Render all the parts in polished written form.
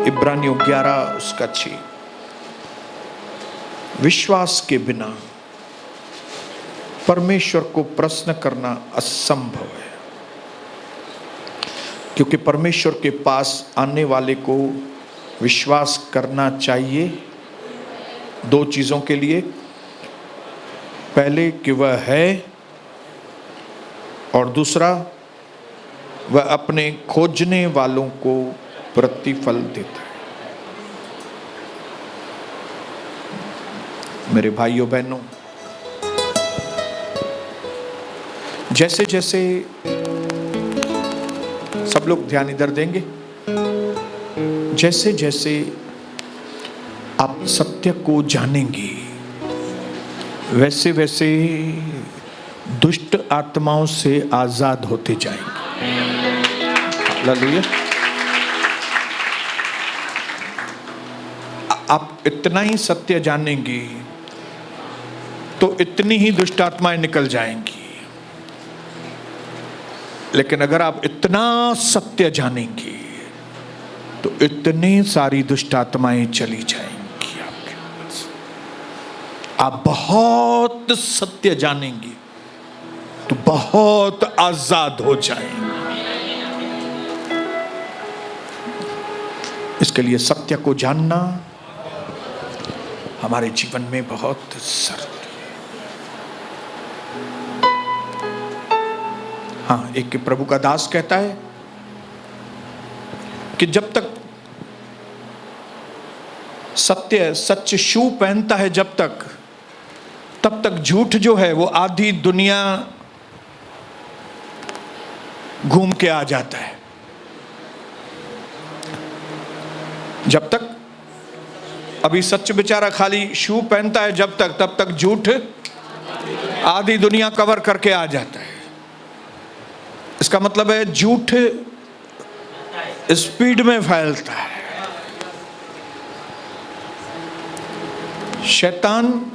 इब्रानियों 11 उसका 6। विश्वास के बिना परमेश्वर को प्रश्न करना असंभव है, क्योंकि परमेश्वर के पास आने वाले को विश्वास करना चाहिए दो चीजों के लिए। पहले कि वह है, और दूसरा वह अपने खोजने वालों को प्रतिफल देता है। मेरे भाइयों बहनों, जैसे जैसे सब लोग ध्यान इधर देंगे, जैसे जैसे आप सत्य को जानेंगे वैसे वैसे दुष्ट आत्माओं से आजाद होते जाएंगे। हालेलुया। आप इतना ही सत्य जानेंगे तो इतनी ही दुष्ट आत्माएं निकल जाएंगी, लेकिन अगर आप इतना सत्य जानेंगे तो इतनी सारी दुष्ट आत्माएं चली जाएंगी आपके पास। आप बहुत सत्य जानेंगे तो बहुत आजाद हो जाएंगे। इसके लिए सत्य को जानना हमारे जीवन में बहुत जरूरी है। हाँ, एक प्रभु का दास कहता है कि जब तक सत्य सच शू पहनता है, जब तक, तब तक झूठ जो है वो आधी दुनिया घूम के आ जाता है। जब तक अभी सच बेचारा खाली शू पहनता है, जब तक, तब तक झूठ आधी दुनिया कवर करके आ जाता है। इसका मतलब है झूठ स्पीड में फैलता है। शैतान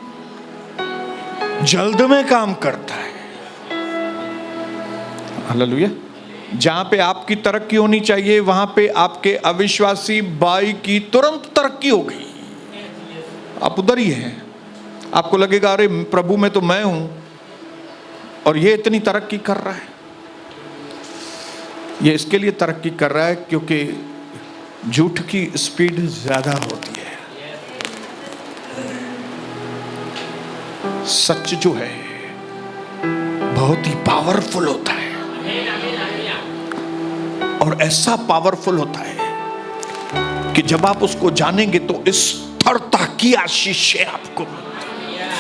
जल्द में काम करता है। हालेलुया। जहां पे आपकी तरक्की होनी चाहिए वहां पे आपके अविश्वासी भाई की तुरंत तरक्की हो गई। आप उधर ही हैं। आपको लगेगा अरे प्रभु में तो मैं हूं और ये इतनी तरक्की कर रहा है। ये इसके लिए तरक्की कर रहा है क्योंकि झूठ की स्पीड ज्यादा होती है। सच जो है बहुत ही पावरफुल होता है, और ऐसा पावरफुल होता है कि जब आप उसको जानेंगे तो स्थिरता की आशीषें आपको मिलती हैं।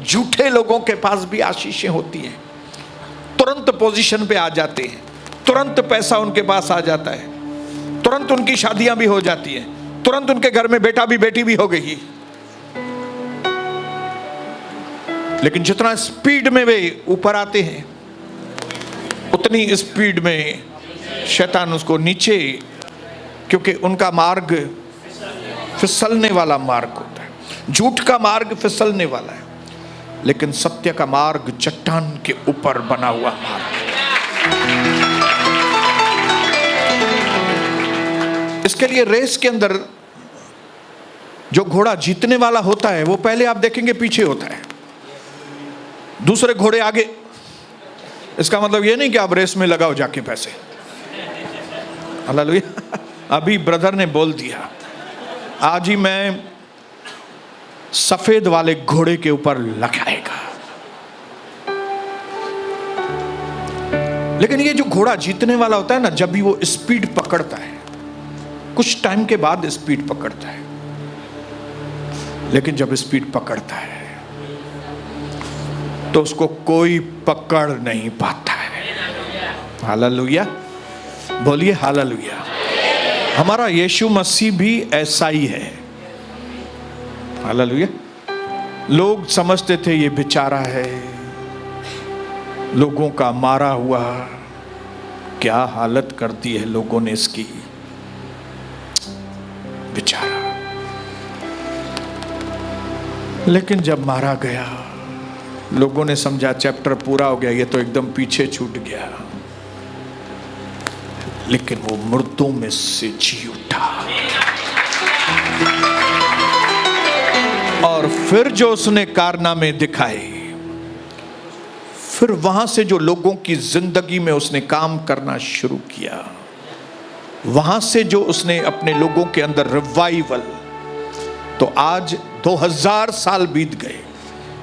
झूठे लोगों के पास भी आशीषें होती हैं। तुरंत पोजीशन पे आ जाते हैं, तुरंत पैसा उनके पास आ जाता है, तुरंत उनकी शादियां भी हो जाती हैं, तुरंत उनके घर में बेटा भी बेटी भी हो गई। लेकिन जितना स्पीड में वे ऊपर आते हैं उतनी स्पीड में शैतान उसको नीचे, क्योंकि उनका मार्ग फिसलने वाला मार्ग होता है। झूठ का मार्ग फिसलने वाला है, लेकिन सत्य का मार्ग चट्टान के ऊपर बना हुआ मार्ग। इसके लिए रेस के अंदर जो घोड़ा जीतने वाला होता है वो पहले आप देखेंगे पीछे होता है, दूसरे घोड़े आगे। इसका मतलब ये नहीं कि आप रेस में लगाओ जाके पैसे। हालेलुया। अभी ब्रदर ने बोल दिया आज ही मैं सफेद वाले घोड़े के ऊपर लगाएगा। लेकिन ये जो घोड़ा जीतने वाला होता है ना, जब भी वो स्पीड पकड़ता है, कुछ टाइम के बाद स्पीड पकड़ता है, लेकिन जब स्पीड पकड़ता है तो उसको कोई पकड़ नहीं पाता है। हालेलुया। बोलिए हालेलुया। हमारा यीशु मसीह भी ऐसा ही है। हालेलुया। लोग समझते थे ये बेचारा है, लोगों का मारा हुआ, क्या हालत कर दी है लोगों ने इसकी, बेचारा। लेकिन जब मारा गया लोगों ने समझा चैप्टर पूरा हो गया, ये तो एकदम पीछे छूट गया। लेकिन वो मुर्दों में से जी उठा। और फिर जो उसने कारनामे दिखाए, फिर वहां से जो लोगों की जिंदगी में उसने काम करना शुरू किया, वहां से जो उसने अपने लोगों के अंदर रिवाइवल, तो आज 2000 साल बीत गए,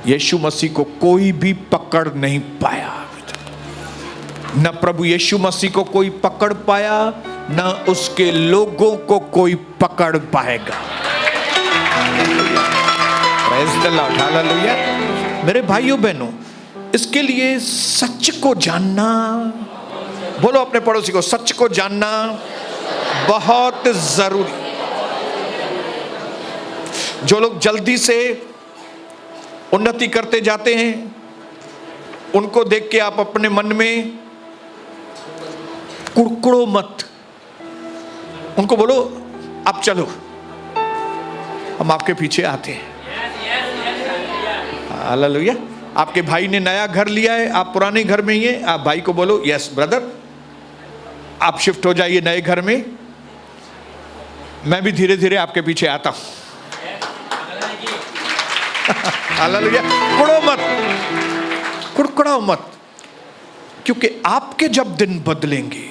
यीशु मसीह को कोई भी पकड़ नहीं पाया। न प्रभु यीशु मसीह को कोई पकड़ पाया, न उसके लोगों को कोई पकड़ पाएगा। Praise the lord, hallelujah. मेरे भाइयों बहनों, इसके लिए सच को जानना, बोलो अपने पड़ोसी को, सच को जानना बहुत जरूरी। जो लोग जल्दी से उन्नति करते जाते हैं, उनको देख के आप अपने मन में कुड़कुड़ो मत, उनको बोलो आप चलो, हम आपके पीछे आते हैं। हालेलुया। आपके भाई ने नया घर लिया है, आप पुराने घर में ही हैं, आप भाई को बोलो यस ब्रदर, आप शिफ्ट हो जाइए नए घर में, मैं भी धीरे धीरे आपके पीछे आता हूं। हालेलुया। कुड़ो मत, कुड़कुड़ाओ मत, क्योंकि आपके जब दिन बदलेंगे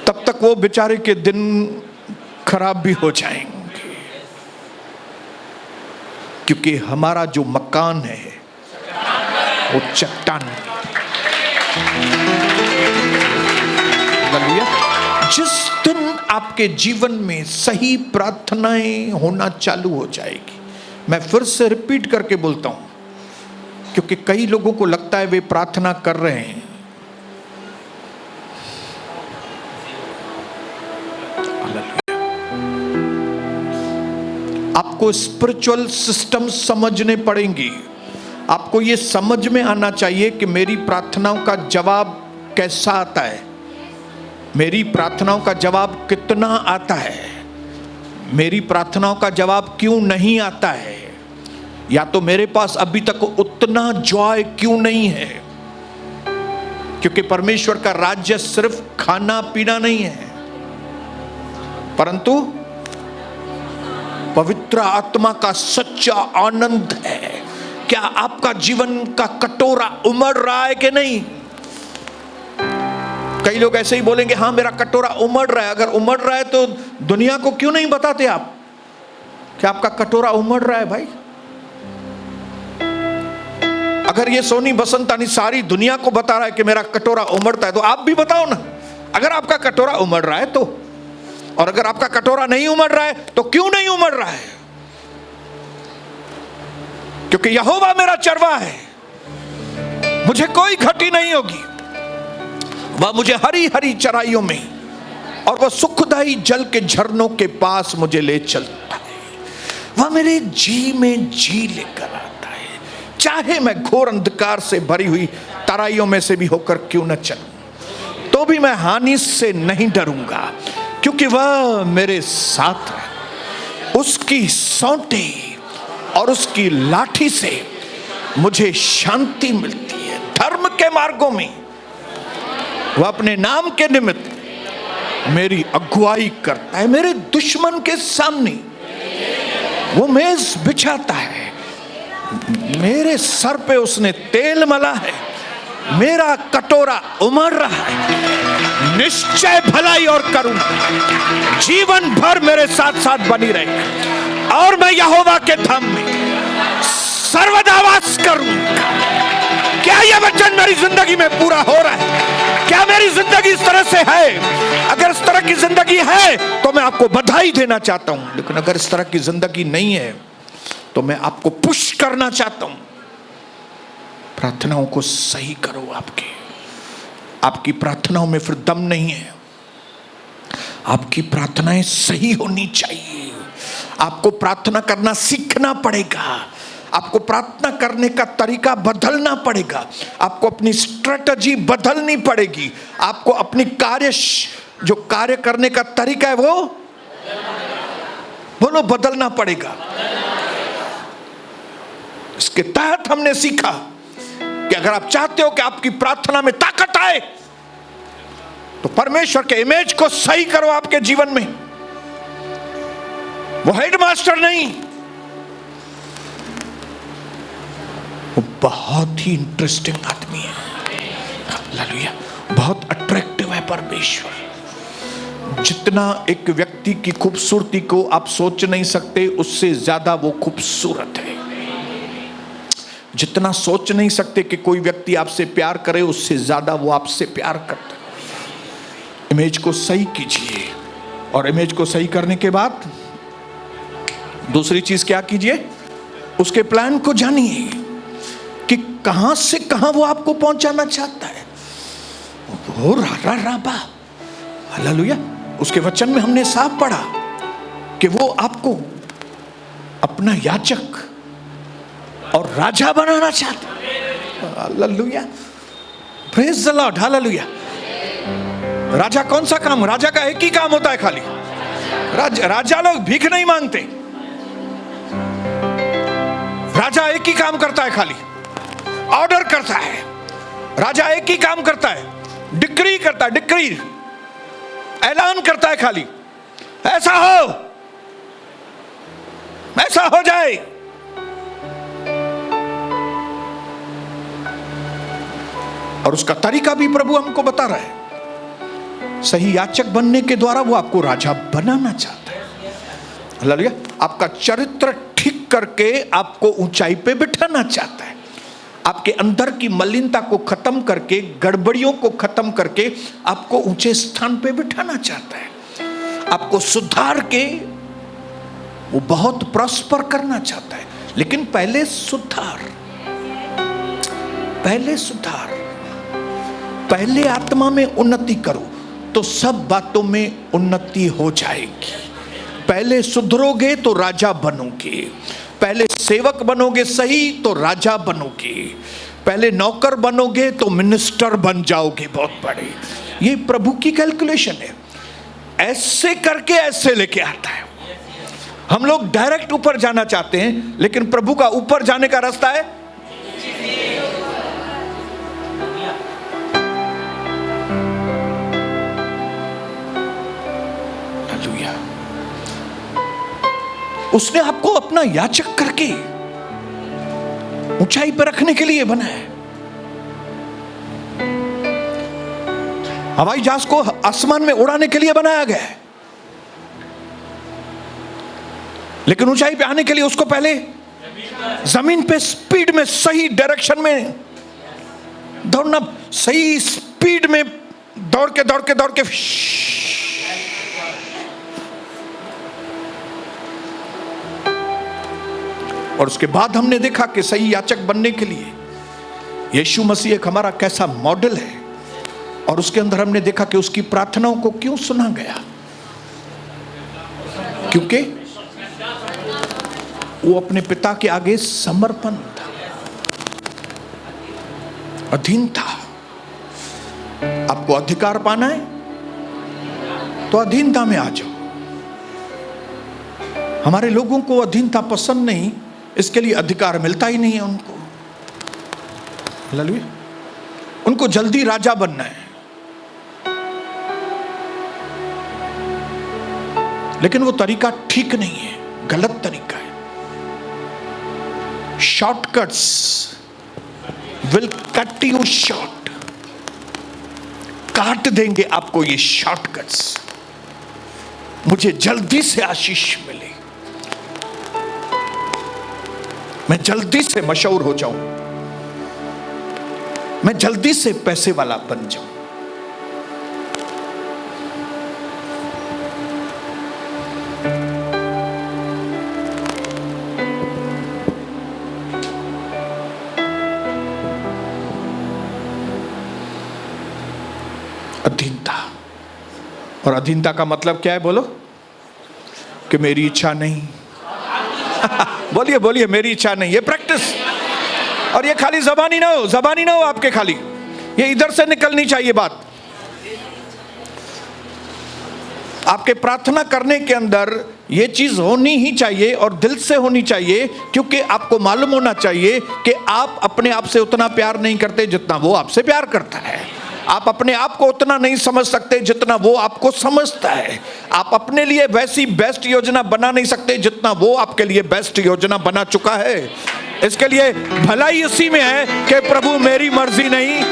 तब तक वो बेचारे के दिन खराब भी हो जाएंगे। क्योंकि हमारा जो मकान है वो चट्टान। जिस दिन आपके जीवन में सही प्रार्थनाएं होना चालू हो जाएगी, मैं फिर से रिपीट करके बोलता हूं, क्योंकि कई लोगों को लगता है वे प्रार्थना कर रहे हैं, आपको स्पिरिचुअल सिस्टम समझने पड़ेंगी। आपको यह समझ में आना चाहिए कि मेरी प्रार्थनाओं का जवाब कैसा आता है, मेरी प्रार्थनाओं का जवाब कितना आता है, मेरी प्रार्थनाओं का जवाब क्यों नहीं आता है, या तो मेरे पास अभी तक उतना जॉय क्यों नहीं है। क्योंकि परमेश्वर का राज्य सिर्फ खाना पीना नहीं है, परंतु पवित्र आत्मा का सच्चा आनंद है। क्या आपका जीवन का कटोरा उमड़ रहा है कि नहीं? कई लोग ऐसे ही बोलेंगे हाँ मेरा कटोरा उमड़ रहा है। अगर उमड़ रहा है तो दुनिया को क्यों नहीं बताते आप कि आपका कटोरा उमड़ रहा है? भाई, अगर ये सोनी बसंतानी सारी दुनिया को बता रहा है कि मेरा कटोरा उमड़ता है, तो आप भी बताओ ना, अगर आपका कटोरा उमड़ रहा है तो। और अगर आपका कटोरा नहीं उमड़ रहा है तो क्यों नहीं उमड़ रहा है? क्योंकि यहोवा मेरा चरवाहा है, मुझे कोई घटी नहीं होगी। वह मुझे हरी हरी चराइयों में और वह सुखदाई जल के झरनों के पास मुझे ले चलता है। वह मेरे जी में जी लेकर आता है, चाहे मैं घोर अंधकार से भरी हुई तराइयों में से भी होकर क्यों न चलूं, तो भी मैं हानि से नहीं डरूंगा, क्योंकि वह मेरे साथ है। उसकी सौंटे और उसकी लाठी से मुझे शांति मिलती है। धर्म के मार्गों में वह अपने नाम के निमित्त मेरी अगुवाई करता है। मेरे दुश्मन के सामने वो मेज बिछाता है। मेरे सर पे उसने तेल मला है। मेरा कटोरा उमड़ रहा है। निश्चय भलाई और करुणा जीवन भर मेरे साथ साथ बनी रहे, और मैं यहोवा के धाम में सर्वदा वास करूंगा। क्या यह वचन मेरी जिंदगी में पूरा हो रहा है? क्या मेरी जिंदगी इस तरह से है? अगर इस तरह की जिंदगी है तो मैं आपको बधाई देना चाहता हूं, लेकिन अगर इस तरह की जिंदगी नहीं है तो मैं आपको पुश करना चाहता हूं, प्रार्थनाओं को सही करो। आपकी प्रार्थनाओं में फिर दम नहीं है। आपकी प्रार्थनाएं सही होनी चाहिए। आपको प्रार्थना करना सीखना पड़ेगा। आपको प्रार्थना करने का तरीका बदलना पड़ेगा। आपको अपनी स्ट्रेटजी बदलनी पड़ेगी। आपको अपनी जो कार्य करने का तरीका है वो बोलो बदलना पड़ेगा। इसके तहत हमने सीखा कि अगर आप चाहते हो कि आपकी प्रार्थना में ताकत आए तो परमेश्वर के इमेज को सही करो आपके जीवन में। वो हेडमास्टर नहीं, वो बहुत ही इंटरेस्टिंग आदमी है। हालेलुया, बहुत अट्रैक्टिव है परमेश्वर। जितना एक व्यक्ति की खूबसूरती को आप सोच नहीं सकते, उससे ज्यादा वो खूबसूरत है। जितना सोच नहीं सकते कि कोई व्यक्ति आपसे प्यार करे, उससे ज्यादा वो आपसे प्यार करता है। इमेज को सही कीजिए, और इमेज को सही करने के बाद दूसरी चीज क्या कीजिए, उसके प्लान को जानिए कि कहां से कहां वो आपको पहुंचाना चाहता है। वो राबा, हालेलुया। उसके वचन में हमने साफ पढ़ा कि वो आपको अपना याजक और राजा बनाना चाहता है। Hallelujah, praise the lord, hallelujah. राजा कौन सा काम, राजा का एक ही काम होता है खाली। राजा लोग भीख नहीं मांगते। राजा एक ही काम करता है खाली, ऑर्डर करता है। राजा एक ही काम करता है, डिक्री करता है, डिक्री, ऐलान करता है खाली, ऐसा हो, ऐसा हो जाए। और उसका तरीका भी प्रभु हमको बता रहा है। सही याचक बनने के द्वारा वो आपको राजा बनाना चाहता है। हालेलुया। आपका चरित्र ठीक करके आपको ऊंचाई पे बिठाना चाहता है। आपके अंदर की मलिनता को खत्म करके, गड़बड़ियों को खत्म करके आपको ऊंचे स्थान पे बिठाना चाहता है। आपको सुधार के वो बहुत प्रॉस्पर करना चाहता है। लेकिन पहले सुधार, पहले सुधार, पहले आत्मा में उन्नति करो तो सब बातों में उन्नति हो जाएगी। पहले सुधरोगे तो राजा बनोगे। पहले सेवक बनोगे सही तो राजा बनोगे। पहले नौकर बनोगे तो मिनिस्टर बन जाओगे बहुत बड़े। ये प्रभु की कैलकुलेशन है। ऐसे करके ऐसे लेके आता है। हम लोग डायरेक्ट ऊपर जाना चाहते हैं, लेकिन प्रभु का ऊपर जाने का रास्ता है हालेलुया। उसने आपको अपना याचक करके ऊंचाई पर रखने के लिए बनाया है। हवाई जहाज को आसमान में उड़ाने के लिए बनाया गया है, लेकिन ऊंचाई पे आने के लिए उसको पहले जमीन पे स्पीड में, सही डायरेक्शन में दौड़ना, सही स्पीड में दौड़ के और उसके बाद हमने देखा कि सही याचक बनने के लिए यीशु मसीह एक हमारा कैसा मॉडल है। और उसके अंदर हमने देखा कि उसकी प्रार्थनाओं को क्यों सुना गया, क्योंकि वो अपने पिता के आगे समर्पण था, अधीन था। आपको अधिकार पाना है तो अधीनता में आ जाओ। हमारे लोगों को अधीनता पसंद नहीं, इसके लिए अधिकार मिलता ही नहीं है उनको। हालेलुया। उनको जल्दी राजा बनना है, लेकिन वो तरीका ठीक नहीं है, गलत तरीका है। Shortcuts will cut you short, काट देंगे आपको ये शॉर्टकट्स। मुझे जल्दी से आशीष मिले, मैं जल्दी से मशहूर हो जाऊं, मैं जल्दी से पैसे वाला बन जाऊं। अधीनता, और अधीनता का मतलब क्या है बोलो? कि मेरी इच्छा नहीं। बोलिए बोलिए, मेरी इच्छा नहीं। ये प्रैक्टिस, और ये खाली जबानी ना हो, जबानी ना हो आपके, खाली ये इधर से निकलनी चाहिए बात। आपके प्रार्थना करने के अंदर ये चीज होनी ही चाहिए और दिल से होनी चाहिए, क्योंकि आपको मालूम होना चाहिए कि आप अपने आप से उतना प्यार नहीं करते जितना वो आपसे प्यार करता है। आप अपने आप को उतना नहीं समझ सकते जितना वो आपको समझता है। आप अपने लिए वैसी बेस्ट योजना बना नहीं सकते जितना वो आपके लिए बेस्ट योजना बना चुका है। इसके लिए भलाई इसी में है कि प्रभु मेरी मर्जी नहीं,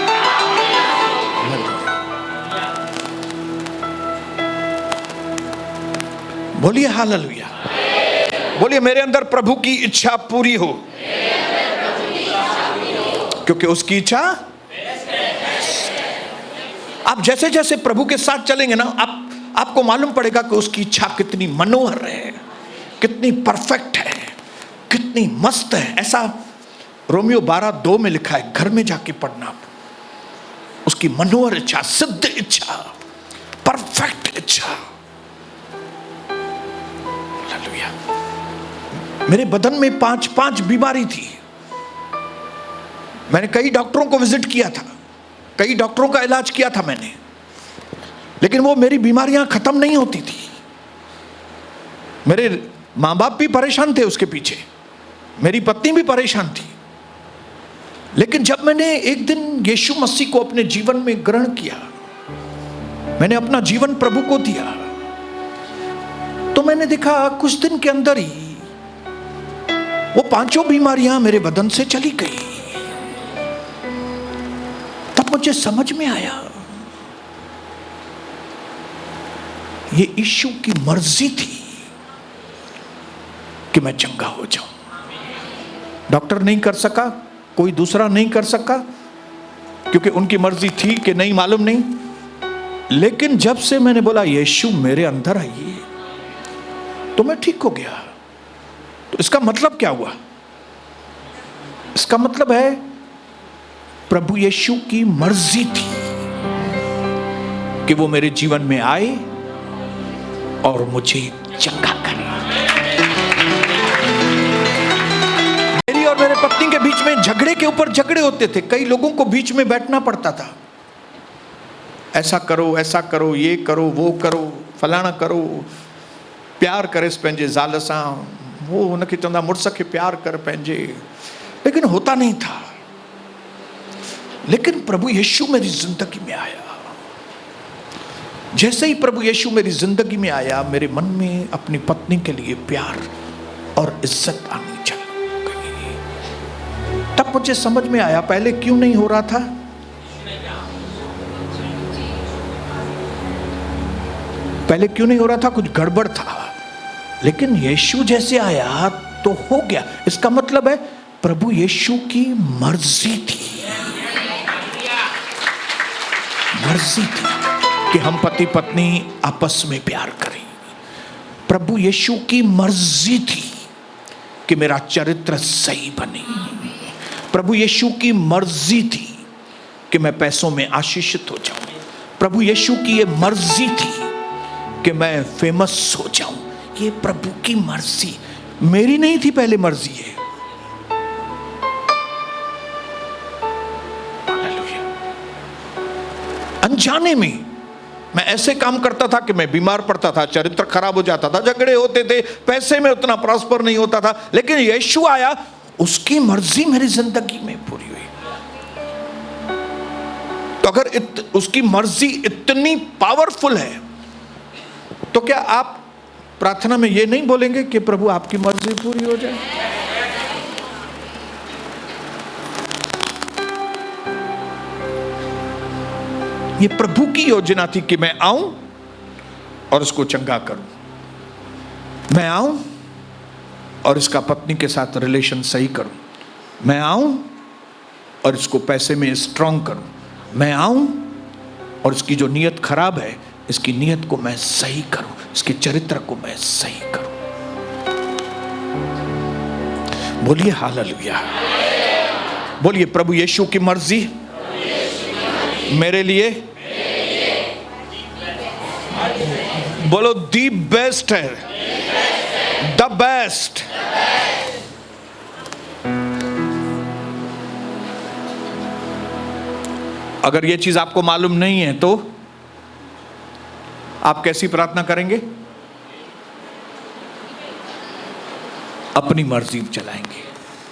बोलिए हालेलुया, बोलिए मेरे अंदर प्रभु की इच्छा पूरी हो, क्योंकि उसकी इच्छा। आप जैसे जैसे प्रभु के साथ चलेंगे ना, आपको मालूम पड़ेगा कि उसकी इच्छा कितनी मनोहर है, कितनी परफेक्ट है, कितनी मस्त है। ऐसा रोमियो 12:2 में लिखा है, घर में जाके पढ़ना आप। उसकी मनोहर इच्छा, सिद्ध इच्छा, परफेक्ट इच्छा। हालेलुया। मेरे बदन में 5 बीमारी थी। मैंने कई डॉक्टरों को विजिट किया था, कई डॉक्टरों का इलाज किया था मैंने, लेकिन वो मेरी बीमारियां खत्म नहीं होती थी। मेरे माँ बाप भी परेशान थे उसके पीछे, मेरी पत्नी भी परेशान थी। लेकिन जब मैंने एक दिन यीशु मसीह को अपने जीवन में ग्रहण किया, मैंने अपना जीवन प्रभु को दिया, तो मैंने देखा कुछ दिन के अंदर ही वो 5 बीमारियां मेरे बदन से चली गई। तब मुझे समझ में आया ये यीशु की मर्जी थी कि मैं चंगा हो जाऊं। डॉक्टर नहीं कर सका, कोई दूसरा नहीं कर सका, क्योंकि उनकी मर्जी थी कि नहीं मालूम नहीं। लेकिन जब से मैंने बोला यीशु मेरे अंदर आइए, तो मैं ठीक हो गया। तो इसका मतलब क्या हुआ? इसका मतलब है प्रभु यीशु की मर्जी थी कि वो मेरे जीवन में आए और मुझे चंगा करे। मेरी और मेरे पत्नी के बीच में झगड़े के ऊपर झगड़े होते थे। कई लोगों को बीच में बैठना पड़ता था, ऐसा करो, ये करो, वो करो, फलाना करो। प्यार करे पंहिंजे ज़ाल सां, वो उनके चवंदा मुड़स खे प्यार कर पंहिंजे, लेकिन होता नहीं था। लेकिन प्रभु यीशु मेरी जिंदगी में आया। जैसे ही प्रभु यीशु मेरी जिंदगी में आया, मेरे मन में अपनी पत्नी के लिए प्यार और इज्जत आनी चल गई। तब मुझे समझ में आया पहले क्यों नहीं हो रहा था। पहले क्यों नहीं हो रहा था, कुछ गड़बड़ था। लेकिन यीशु जैसे आया तो हो गया। इसका मतलब है प्रभु यीशु की मर्जी थी, मर्जी थी कि हम पति पत्नी आपस में प्यार करें। प्रभु यीशु की मर्जी थी कि मेरा चरित्र सही बने। प्रभु यीशु की मर्जी थी कि मैं पैसों में आशीषित हो जाऊं। प्रभु यीशु की ये मर्जी थी कि मैं फेमस हो जाऊं। ये प्रभु की मर्जी, मेरी नहीं थी पहले मर्जी है। अनजाने में मैं ऐसे काम करता था कि मैं बीमार पड़ता था, चरित्र खराब हो जाता था, झगड़े होते थे, पैसे में उतना प्रॉस्पर नहीं होता था। लेकिन यीशु आया, उसकी मर्जी मेरी जिंदगी में पूरी हुई। तो अगर उसकी मर्जी इतनी पावरफुल है, तो क्या आप प्रार्थना में ये नहीं बोलेंगे कि प्रभु आपकी मर्जी पूरी हो जाए? ये प्रभु की योजना थी कि मैं आऊं और उसको चंगा करूं। मैं आऊं और इसका पत्नी के साथ रिलेशन सही करूं। मैं आऊं और इसको पैसे में स्ट्रांग करूं। मैं आऊं और इसकी जो नीयत खराब है, इसकी नीयत को मैं सही करूं, इसके चरित्र को मैं सही करूं। बोलिए हालेलुया, बोलिए प्रभु यीशु की मर्जी मेरे लिए, बोलो दी बेस्ट है, द बेस्ट। अगर ये चीज आपको मालूम नहीं है तो आप कैसी प्रार्थना करेंगे? अपनी मर्जी चलाएंगे।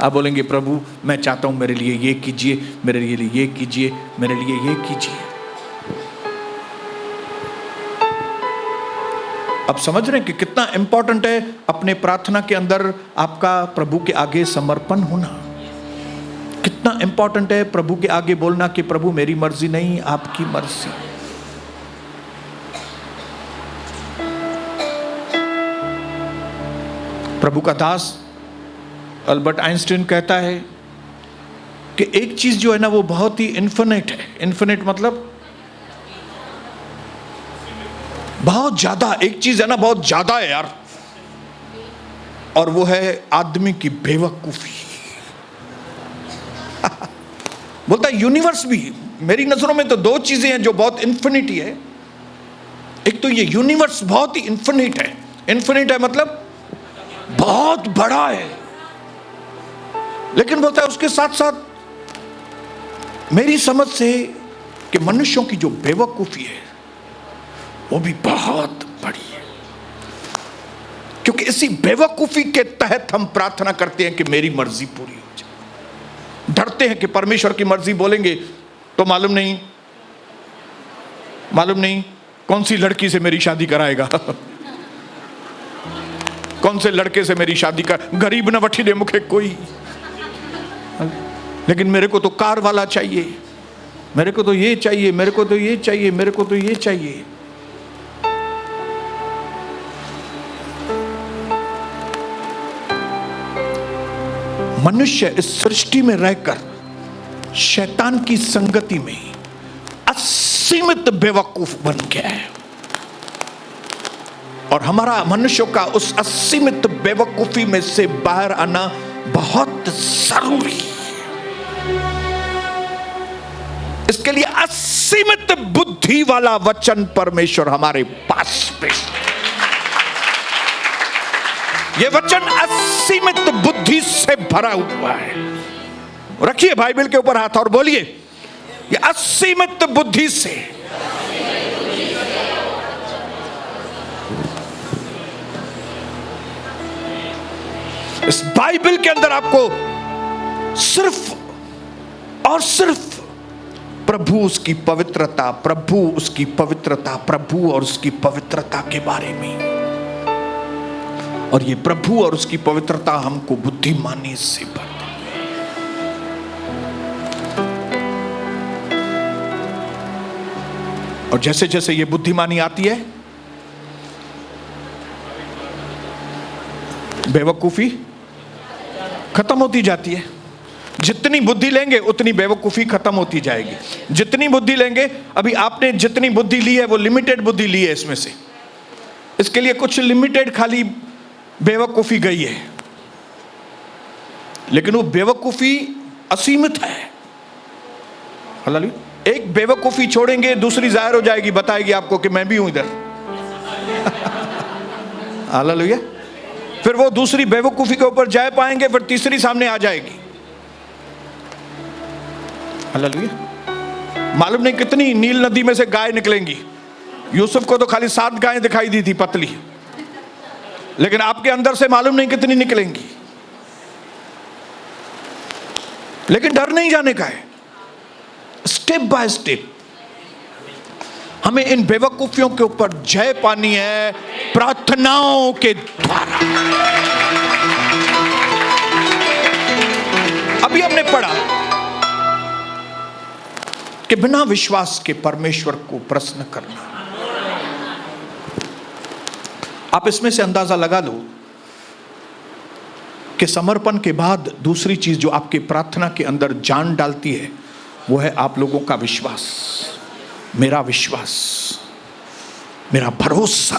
आप बोलेंगे प्रभु मैं चाहता हूं मेरे लिए ये कीजिए, मेरे लिए ये कीजिए, मेरे लिए ये कीजिए। अब समझ रहे हैं कि कितना इंपॉर्टेंट है अपने प्रार्थना के अंदर आपका प्रभु के आगे समर्पण होना। कितना इंपॉर्टेंट है प्रभु के आगे बोलना कि प्रभु मेरी मर्जी नहीं, आपकी मर्जी। प्रभु का दास अल्बर्ट आइंस्टीन कहता है कि एक चीज जो है ना वो बहुत ही इन्फिनिट है। इन्फिनिट मतलब बहुत ज्यादा, एक चीज है ना बहुत ज्यादा है यार, और वो है आदमी की बेवकूफी। बोलता है यूनिवर्स भी, मेरी नजरों में तो दो चीजें हैं जो बहुत इन्फिनिटी है। एक तो ये यूनिवर्स बहुत ही इन्फिनिट है। इन्फिनिट है मतलब बहुत बड़ा है, लेकिन बोलता है उसके साथ साथ मेरी समझ से कि मनुष्यों की जो बेवकूफी है वो भी बहुत बड़ी है, क्योंकि इसी बेवकूफी के तहत हम प्रार्थना करते हैं कि मेरी मर्जी पूरी हो जाए। डरते हैं कि परमेश्वर की मर्जी बोलेंगे तो मालूम नहीं कौन सी लड़की से मेरी शादी कराएगा, कौन से लड़के से मेरी शादी कर, गरीब न वठी दे मुखे कोई, लेकिन मेरे को तो कार वाला चाहिए, मेरे को तो ये चाहिए, मेरे को तो ये चाहिए, मेरे को तो ये चाहिए। मनुष्य इस सृष्टि में रहकर शैतान की संगति में असीमित बेवकूफ बन गया है, और हमारा मनुष्यों का उस असीमित बेवकूफी में से बाहर आना बहुत जरूरी है। इसके लिए असीमित बुद्धि वाला वचन परमेश्वर हमारे पास पेश। ये वचन असीमित बुद्धि से भरा हुआ है। रखिए बाइबल के ऊपर हाथ और बोलिए, ये असीमित बुद्धि से। इस बाइबल के अंदर आपको सिर्फ और सिर्फ प्रभु उसकी पवित्रता, प्रभु उसकी पवित्रता, प्रभु और उसकी पवित्रता के बारे में, और ये प्रभु और उसकी पवित्रता हमको बुद्धिमानी से भरती है। और जैसे जैसे ये बुद्धिमानी आती है, बेवकूफी खत्म होती जाती है। जितनी बुद्धि लेंगे उतनी बेवकूफी खत्म होती जाएगी। जितनी बुद्धि लेंगे, अभी आपने जितनी बुद्धि ली है वो लिमिटेड बुद्धि ली है, इसमें से इसके लिए कुछ लिमिटेड खाली बेवकूफी गई है, लेकिन वो बेवकूफी असीमित है। हालेलुया। एक बेवकूफी छोड़ेंगे दूसरी जाहिर हो जाएगी, बताएगी आपको कि मैं भी हूं इधर। हालेलुया। फिर वो दूसरी बेवकूफी के ऊपर जा पाएंगे, फिर तीसरी सामने आ जाएगी। हालेलुया। मालूम नहीं कितनी नील नदी में से गाय निकलेंगी। यूसुफ को तो खाली 7 गायें दिखाई दी थी पतली, लेकिन आपके अंदर से मालूम नहीं कितनी निकलेंगी। लेकिन डर नहीं जाने का है, स्टेप बाय स्टेप हमें इन बेवकूफियों के ऊपर जय पानी है प्रार्थनाओं के द्वारा। अभी हमने पढ़ा कि बिना विश्वास के परमेश्वर को प्रश्न करना। आप इसमें से अंदाजा लगा लो कि समर्पण के बाद दूसरी चीज जो आपकी प्रार्थना के अंदर जान डालती है वो है आप लोगों का विश्वास, मेरा विश्वास, मेरा भरोसा,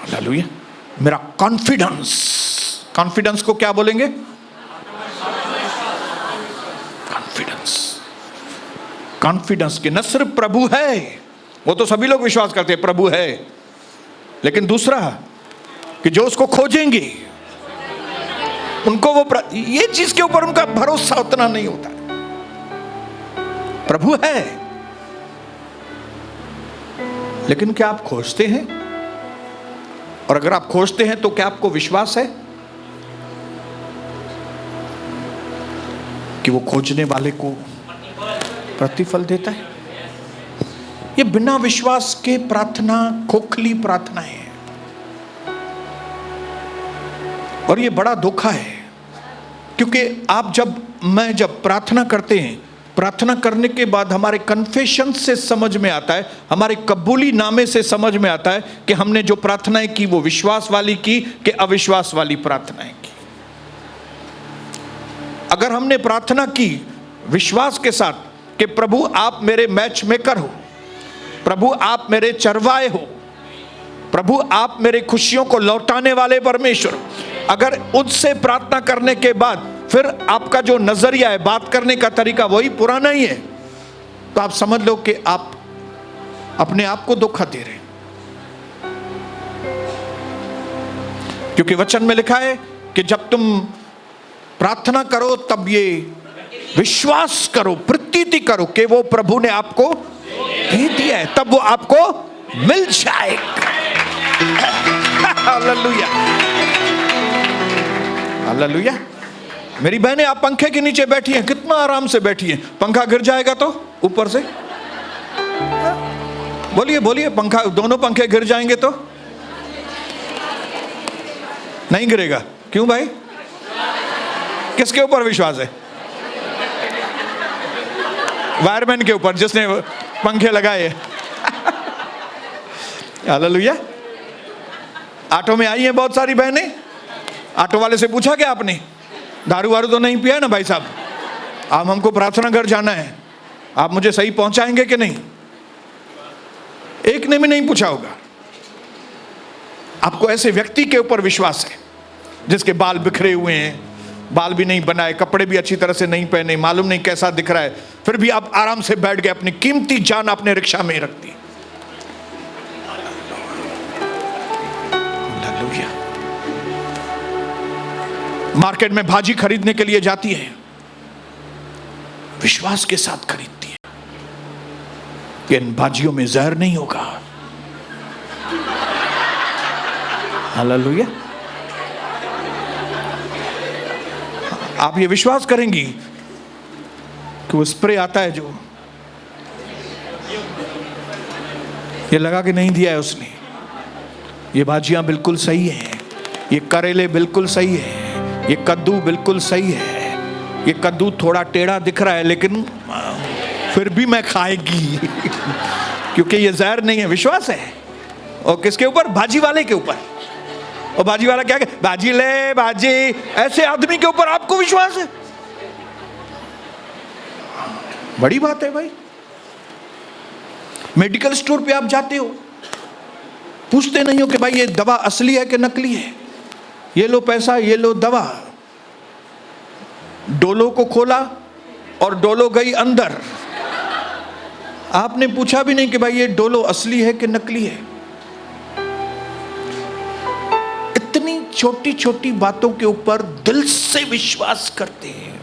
हालेलुया, मेरा कॉन्फिडेंस। कॉन्फिडेंस को क्या बोलेंगे? कॉन्फिडेंस। कॉन्फिडेंस कि न सिर्फ प्रभु है, वो तो सभी लोग विश्वास करते हैं प्रभु है, लेकिन दूसरा कि जो उसको खोजेंगे उनको वो ये चीज के ऊपर उनका भरोसा उतना नहीं होता है। प्रभु है, लेकिन क्या आप खोजते हैं? और अगर आप खोजते हैं तो क्या आपको विश्वास है कि वो खोजने वाले को प्रतिफल देता है? ये बिना विश्वास के प्रार्थना खोखली प्रार्थना है, और ये बड़ा धोखा है। क्योंकि मैं जब प्रार्थना करते हैं, प्रार्थना करने के बाद हमारे कन्फेशन से समझ में आता है, हमारे कबूली नामे से समझ में आता है कि हमने जो प्रार्थनाएं की वो विश्वास वाली की कि अविश्वास वाली प्रार्थनाएं की। अगर हमने प्रार्थना की विश्वास के साथ कि प्रभु आप मेरे मैच मेकर हो, प्रभु आप मेरे चरवाए हो, प्रभु आप मेरे खुशियों को लौटाने वाले परमेश्वर, अगर उससे प्रार्थना करने के बाद फिर आपका जो नजरिया है, बात करने का तरीका वही पुराना ही है, तो आप समझ लो कि आप अपने आप को धोखा दे रहे हैं। क्योंकि वचन में लिखा है कि जब तुम प्रार्थना करो तब ये विश्वास करो, प्रतीति करो कि वो प्रभु ने आपको दे दिया है, तब वो आपको मिल जाएगा। Hallelujah, hallelujah. मेरी बहनें, आप पंखे के नीचे बैठी हैं, कितना आराम से बैठी हैं। पंखा गिर जाएगा तो ऊपर से बोलिए बोलिए, पंखा, दोनों पंखे गिर जाएंगे तो नहीं गिरेगा। क्यों भाई? किसके ऊपर विश्वास है? वायरमैन के ऊपर जिसने पंखे लगाए। हालेलुया। ऑटो में आई हैं बहुत सारी बहनें, ऑटो वाले से पूछा क्या आपने, दारू वारू तो नहीं पिया ना भाई साहब, आप हमको प्रार्थना घर जाना है, आप मुझे सही पहुंचाएंगे कि नहीं? एक ने भी नहीं पूछा होगा। आपको ऐसे व्यक्ति के ऊपर विश्वास है जिसके बाल बिखरे हुए हैं, बाल भी नहीं बनाए, कपड़े भी अच्छी तरह से नहीं पहने, मालूम नहीं कैसा दिख रहा है, फिर भी आप आराम से बैठ गए, अपनी कीमती जान आपने रिक्शा में रख दी। मार्केट में भाजी खरीदने के लिए जाती है, विश्वास के साथ खरीदती है कि इन भाजियों में जहर नहीं होगा। हालेलुया। आप ये विश्वास करेंगी कि वो स्प्रे आता है जो ये लगा के नहीं दिया है उसने, ये भाजियां बिल्कुल सही हैं, ये करेले बिल्कुल सही है, ये कद्दू बिल्कुल सही है, ये कद्दू थोड़ा टेढ़ा दिख रहा है लेकिन फिर भी मैं खाएगी क्योंकि ये जहर नहीं है। विश्वास है। और किसके ऊपर? भाजी वाले के ऊपर। और भाजी वाला क्या कहे, भाजी ले भाजी, ऐसे आदमी के ऊपर आपको विश्वास है। बड़ी बात है भाई। मेडिकल स्टोर पे आप जाते हो, पूछते नहीं हो कि भाई ये दवा असली है कि नकली है, ये लो पैसा, ये लो दवा। डोलो को खोला और डोलो गई अंदर, आपने पूछा भी नहीं कि भाई ये डोलो असली है कि नकली है। इतनी छोटी छोटी बातों के ऊपर दिल से विश्वास करते हैं,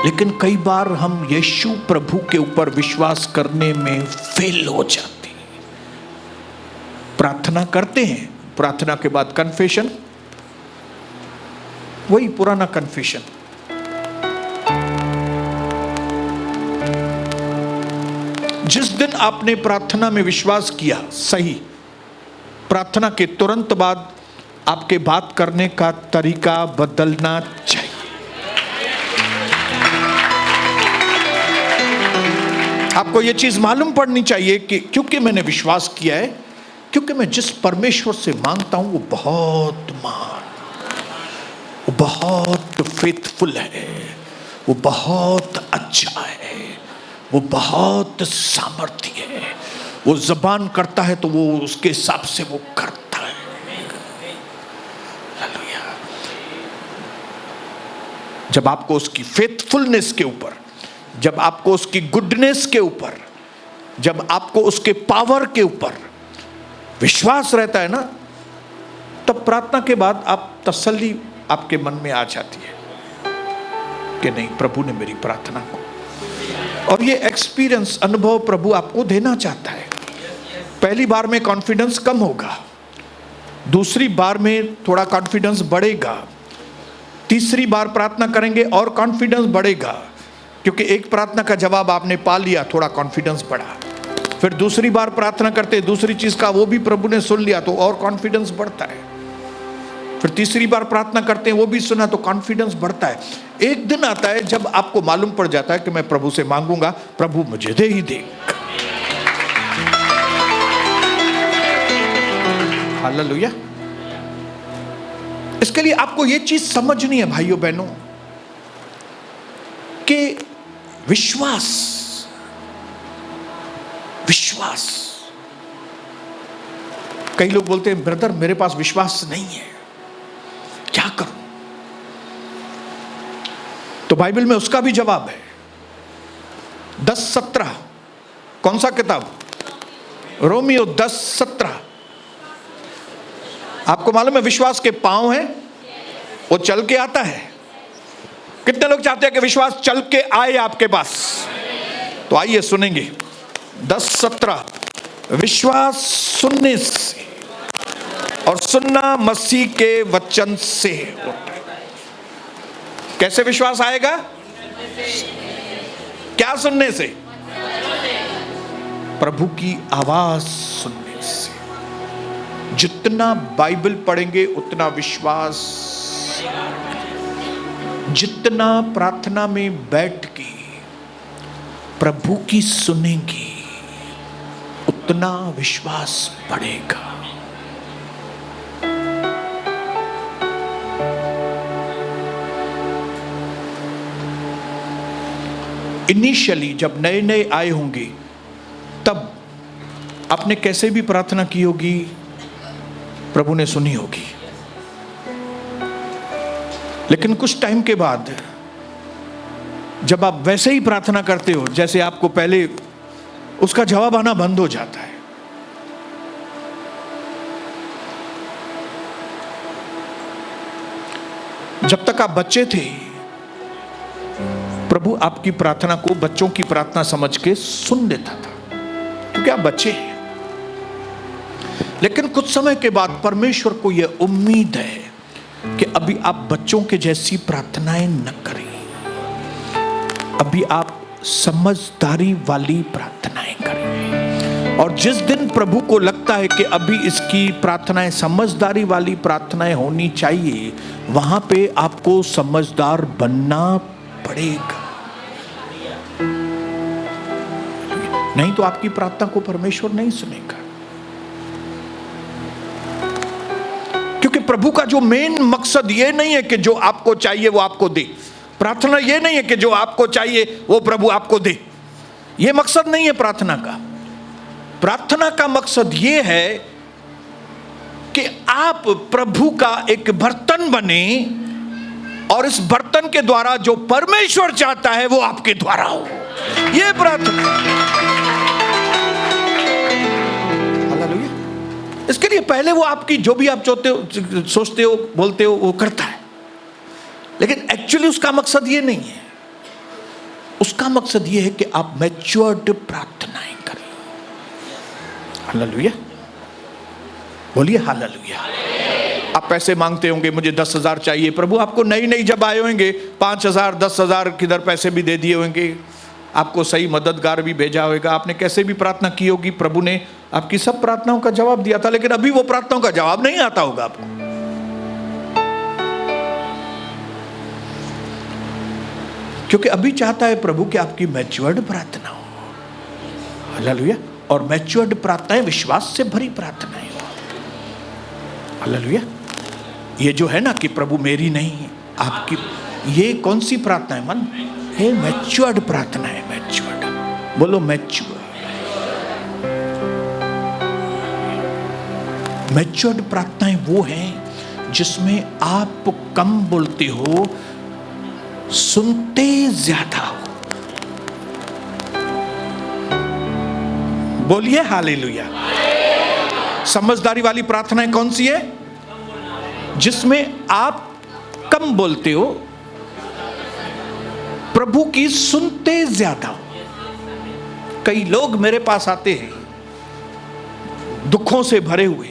लेकिन कई बार हम यीशु प्रभु के ऊपर विश्वास करने में फेल हो जाते हैं। प्रार्थना करते हैं, प्रार्थना के बाद कन्फेशन, वही पुराना कन्फेशन। जिस दिन आपने प्रार्थना में विश्वास किया, सही, प्रार्थना के तुरंत बाद आपके बात करने का तरीका बदलना चाहिए। आपको यह चीज मालूम पड़नी चाहिए कि क्योंकि मैंने विश्वास किया है, क्योंकि मैं जिस परमेश्वर से मांगता हूं वो बहुत महान, वो बहुत फेथफुल है, वो बहुत अच्छा है, वो बहुत सामर्थ्य है, वो जबान करता है तो वो उसके हिसाब से वो करता है। हालेलुया। जब आपको उसकी फेथफुलनेस के ऊपर, जब आपको उसकी गुडनेस के ऊपर, जब आपको उसके पावर के ऊपर विश्वास रहता है ना, तब प्रार्थना के बाद आप तसल्ली आपके मन में आ जाती है कि नहीं, प्रभु ने मेरी प्रार्थना को, और ये एक्सपीरियंस, अनुभव प्रभु आपको देना चाहता है। पहली बार में कॉन्फिडेंस कम होगा, दूसरी बार में थोड़ा कॉन्फिडेंस बढ़ेगा, तीसरी बार प्रार्थना करेंगे और कॉन्फिडेंस बढ़ेगा, क्योंकि एक प्रार्थना का जवाब आपने पा लिया, थोड़ा कॉन्फिडेंस बढ़ा। फिर दूसरी बार प्रार्थना करते, दूसरी चीज का वो भी प्रभु ने सुन लिया तो और कॉन्फिडेंस बढ़ता है। फिर तीसरी बार प्रार्थना करते हैं, वो भी सुना तो कॉन्फिडेंस बढ़ता है। एक दिन आता है जब आपको मालूम पड़ जाता है कि मैं प्रभु से मांगूंगा, प्रभु मुझे दे ही दे। हालेलुया। इसके लिए आपको ये चीज समझनी है भाइयों बहनों कि विश्वास विश्वास कई लोग बोलते हैं ब्रदर मेरे पास विश्वास नहीं है, क्या करूं? तो बाइबल में उसका भी जवाब है। 10:17 कौन सा किताब? रोमियो 10:17। आपको मालूम है विश्वास के पांव हैं, वो चल के आता है। कितने लोग चाहते हैं कि विश्वास चल के आए आपके पास? तो आइए सुनेंगे 10:17। विश्वास सुनने से और सुनना मसीह के वचन से होता है। कैसे विश्वास आएगा? क्या सुनने से? प्रभु की आवाज सुनने से। जितना बाइबल पढ़ेंगे उतना विश्वास, जितना प्रार्थना में बैठ के प्रभु की सुनेंगे उतना विश्वास बढ़ेगा। इनिशियली जब नए नए आए होंगे तब आपने कैसे भी प्रार्थना की होगी, प्रभु ने सुनी होगी। लेकिन कुछ टाइम के बाद जब आप वैसे ही प्रार्थना करते हो जैसे आपको पहले, उसका जवाब आना बंद हो जाता है। जब तक आप बच्चे थे प्रभु आपकी प्रार्थना को बच्चों की प्रार्थना समझ के सुन लेता था, क्योंकि आप बच्चे हैं। लेकिन कुछ समय के बाद परमेश्वर को यह उम्मीद है कि अभी आप बच्चों के जैसी प्रार्थनाएं न करें, अभी आप समझदारी वाली प्रार्थनाएं करें। और जिस दिन प्रभु को लगता है कि अभी इसकी प्रार्थनाएं समझदारी वाली प्रार्थनाएं होनी चाहिए, वहां पे आपको समझदार बनना पड़ेगा। नहीं तो आपकी प्रार्थना को परमेश्वर नहीं सुनेगा। क्योंकि प्रभु का जो मेन मकसद ये नहीं है कि जो आपको चाहिए वो आपको दे। प्रार्थना ये नहीं है कि जो आपको चाहिए वो प्रभु आपको दे। ये मकसद नहीं है प्रार्थना का। प्रार्थना का मकसद ये है कि आप प्रभु का एक बर्तन बने और इस बर्तन के द्वारा जो परमेश्वर चाहता है वो आपके द्वारा हो। ये प्रार्थना। हालेलुया। इसके लिए पहले वो आपकी जो भी आप चाहते हो, सोचते हो, बोलते हो, वो करता है। लेकिन एक्चुअली उसका मकसद ये नहीं है। उसका मकसद ये है कि आप मैच्योर्ड प्रार्थनाएं करें। हालेलुया। बोलिए हालेलुया। आप पैसे मांगते होंगे, मुझे 10,000 चाहिए। प्रभु आपको नई नई जब आए होंगे 5,000 10,000 किधर पैसे भी दे दिए होंगे, आपको सही मददगार भी भेजा होगा, आपने कैसे भी प्रार्थना की होगी, प्रभु ने आपकी सब प्रार्थनाओं का जवाब दिया था। लेकिन अभी वो प्रार्थनाओं का जवाब नहीं आता होगा आपको। क्योंकि अभी चाहता है प्रभु कि आपकी मैच्योर्ड प्रार्थना हो। हालेलुया। और मैच्योर्ड प्रार्थनाएं विश्वास से भरी प्रार्थनाएं हो। हालेलुया। ये जो है ना कि प्रभु मेरी नहीं आपकी, ये कौन सी प्रार्थना है? मन ये मैच्योर्ड प्रार्थना है। मैच्योर्ड, बोलो मैच्योर्ड। मैच्योर्ड प्रार्थनाएं वो हैं जिसमें आप कम बोलते हो, सुनते ज्यादा हो। बोलिए हालेलुया। समझदारी वाली प्रार्थनाएं कौन सी है? जिसमें आप कम बोलते हो, प्रभु की सुनते ज्यादा हो। कई लोग मेरे पास आते हैं दुखों से भरे हुए,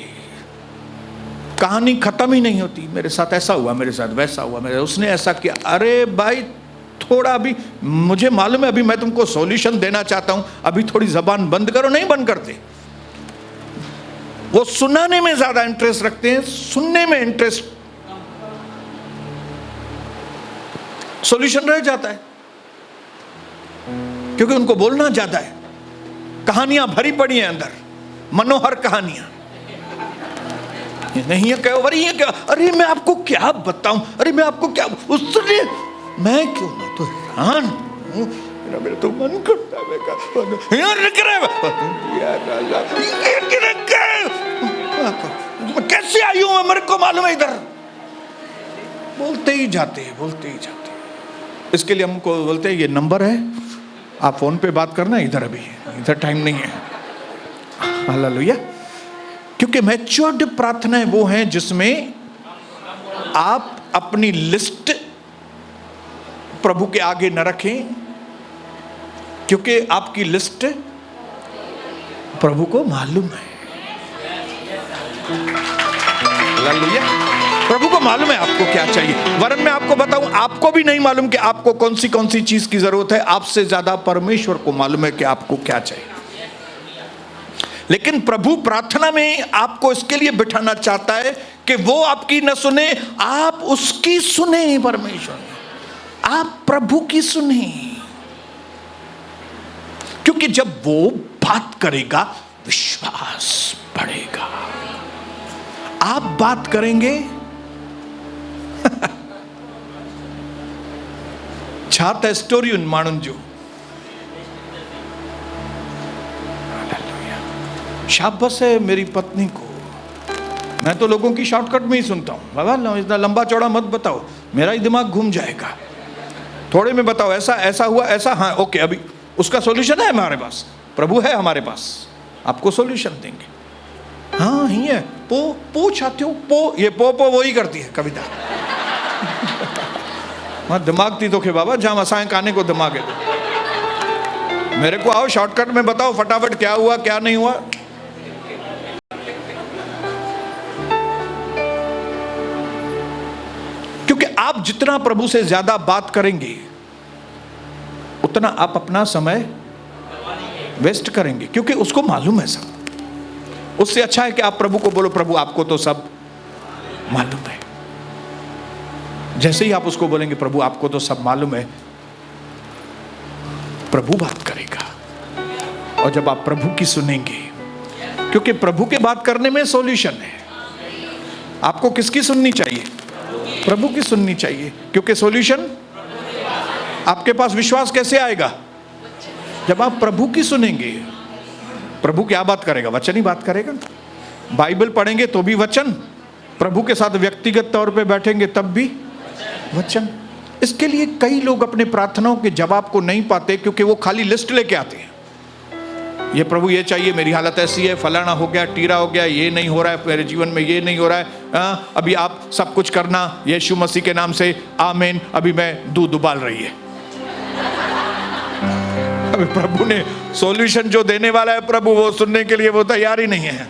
कहानी खत्म ही नहीं होती। मेरे साथ ऐसा हुआ, मेरे साथ वैसा हुआ, मेरे उसने ऐसा किया। अरे भाई थोड़ा अभी मुझे मालूम है, अभी मैं तुमको सॉल्यूशन देना चाहता हूं, अभी थोड़ी जबान बंद करो। नहीं बंद करते, वो सुनाने में ज्यादा इंटरेस्ट रखते हैं, सुनने में इंटरेस्ट, सॉल्यूशन रह जाता है क्योंकि उनको बोलना ज्यादा है। कहानियां भरी पड़ी हैं अंदर, मनोहर कहानियां। ये नहीं है क्या, अरे ये क्या, अरे मैं आपको क्या बताऊं, अरे मैं आपको क्या, उसने मैं क्यों, मैं तो हैरान हूं, मेरा तो मन करता है मैं कैसे आई हूं, मेरे को मालूम है। इधर बोलते ही जाते हैं, बोलते ही जाते हैं। इसके लिए हमको बोलते हैं ये नंबर है, आप फोन पे बात करना, इधर अभी इधर टाइम नहीं है। हालेलुया। क्योंकि मैच्योर्ड प्रार्थनाएं वो हैं जिसमें आप अपनी लिस्ट प्रभु के आगे न रखें, क्योंकि आपकी लिस्ट प्रभु को मालूम है। हालेलुया। प्रभु को मालूम है आपको क्या चाहिए। वरन मैं आपको बताऊं, आपको भी नहीं मालूम कि आपको कौन सी चीज की जरूरत है। आपसे ज्यादा परमेश्वर को मालूम है कि आपको क्या चाहिए। लेकिन प्रभु प्रार्थना में आपको इसके लिए बिठाना चाहता है कि वो आपकी न सुने, आप उसकी सुने। परमेश्वर, आप प्रभु की सुने, क्योंकि जब वो बात करेगा विश्वास बढ़ेगा। आप बात करेंगे छाता स्टोरी उन माण्हुनि जो, शाबाश है मेरी पत्नी को। मैं तो लोगों की शॉर्टकट में ही सुनता हूँ, बाबा इतना लंबा चौड़ा मत बताओ, मेरा ही दिमाग घूम जाएगा। थोड़े में बताओ, ऐसा ऐसा हुआ, ऐसा, हाँ ओके, अभी उसका सॉल्यूशन है हमारे पास, प्रभु है हमारे पास, आपको सॉल्यूशन देंगे। हाँ ही है, पो चाहते हो, पो, ये पो वही करती है कविता। मैं दिमाग थी तो के बाबा, जहां असाए काने को दिमाग है तो मेरे को आओ शॉर्टकट में बताओ फटाफट, क्या हुआ क्या नहीं हुआ। क्योंकि आप जितना प्रभु से ज्यादा बात करेंगे उतना आप अपना समय वेस्ट करेंगे, क्योंकि उसको मालूम है सब। उससे अच्छा है कि आप प्रभु को बोलो, प्रभु आपको तो सब मालूम है। जैसे ही आप उसको बोलेंगे प्रभु आपको तो सब मालूम है, प्रभु बात करेगा। और जब आप प्रभु की सुनेंगे, क्योंकि प्रभु के बात करने में सॉल्यूशन है। आपको किसकी सुननी चाहिए? प्रभु की सुननी चाहिए, क्योंकि सॉल्यूशन आपके पास। विश्वास कैसे आएगा? जब आप प्रभु की सुनेंगे। प्रभु क्या बात करेगा? वचन ही बात करेगा। बाइबल पढ़ेंगे तो भी वचन, प्रभु के साथ व्यक्तिगत तौर पे बैठेंगे तब भी वचन। इसके लिए कई लोग अपने प्रार्थनाओं के जवाब को नहीं पाते, क्योंकि वो खाली लिस्ट लेके आते हैं। ये प्रभु ये चाहिए, मेरी हालत ऐसी है, फलाना हो गया, टीरा हो गया, ये नहीं हो रहा है मेरे जीवन में, ये नहीं हो रहा है, अभी आप सब कुछ करना यीशु मसीह के नाम से, आमीन। अभी मैं दूध उबाल रही है। अभी प्रभु ने सॉल्यूशन जो देने वाला है, प्रभु वो सुनने के लिए वो तैयार ही नहीं है।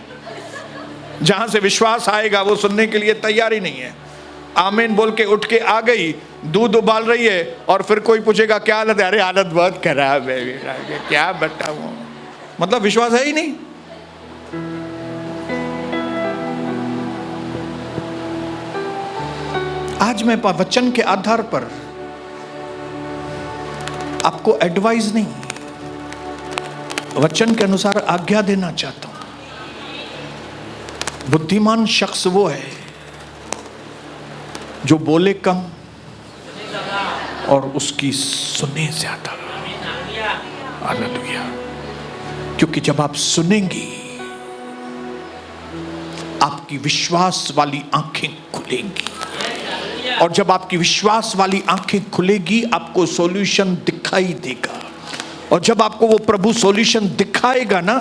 जहां से विश्वास आएगा वो सुनने के लिए तैयार ही नहीं है। आमीन बोल के उठ के आ गई, दूध उबाल रही है, और फिर कोई पूछेगा क्या हालत है? अरे हालत बहुत खराब है, क्या बताऊं। मतलब विश्वास है ही नहीं। आज मैं वचन के आधार पर आपको एडवाइस नहीं, वचन के अनुसार आज्ञा देना चाहता हूं। बुद्धिमान शख्स वो है जो बोले कम और उसकी सुने ज्यादा। हालेलुया। क्योंकि जब आप सुनेंगे आपकी विश्वास वाली आंखें खुलेंगी, और जब आपकी विश्वास वाली आंखें खुलेगी आपको सॉल्यूशन दिखाई देगा। और जब आपको वो प्रभु सॉल्यूशन दिखाएगा ना,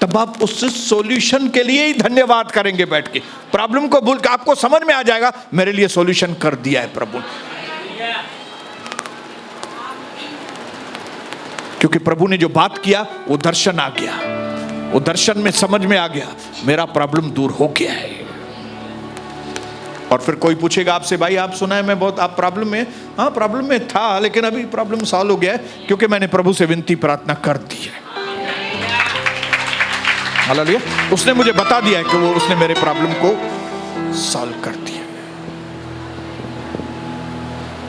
तब आप उस सॉल्यूशन के लिए ही धन्यवाद करेंगे बैठ के। प्रॉब्लम को भूल के आपको समझ में आ जाएगा मेरे लिए सॉल्यूशन कर दिया है प्रभु। क्योंकि प्रभु ने जो बात किया वो दर्शन आ गया, वो दर्शन में समझ में आ गया मेरा प्रॉब्लम दूर हो गया है। और फिर कोई पूछेगा आपसे, भाई आप सुना है मैं बहुत आप प्रॉब्लम में। हाँ प्रॉब्लम में था, लेकिन अभी प्रॉब्लम सॉल्व हो गया है, क्योंकि मैंने प्रभु से विनती प्रार्थना कर दी है। हालेलुया। उसने मुझे बता दिया है कि वो उसने मेरे प्रॉब्लम को सॉल्व कर दिया।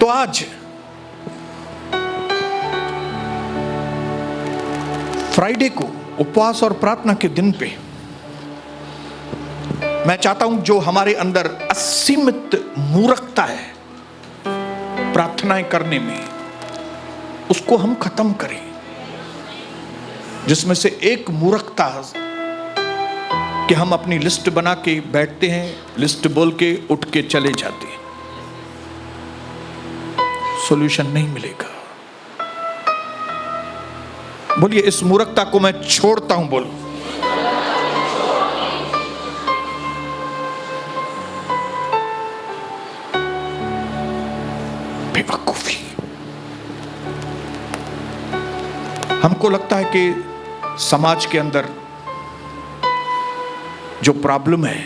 तो आज फ्राइडे को उपवास और प्रार्थना के दिन पे मैं चाहता हूं जो हमारे अंदर असीमित मूर्खता है प्रार्थनाएं करने में, उसको हम खत्म करें। जिसमें से एक मूर्खता कि हम अपनी लिस्ट बना के बैठते हैं, लिस्ट बोल के उठ के चले जाते हैं, सॉल्यूशन नहीं मिलेगा। बोलिए, इस मूर्खता को मैं छोड़ता हूं। बोलो, बेवकूफी। हमको लगता है कि समाज के अंदर जो प्रॉब्लम है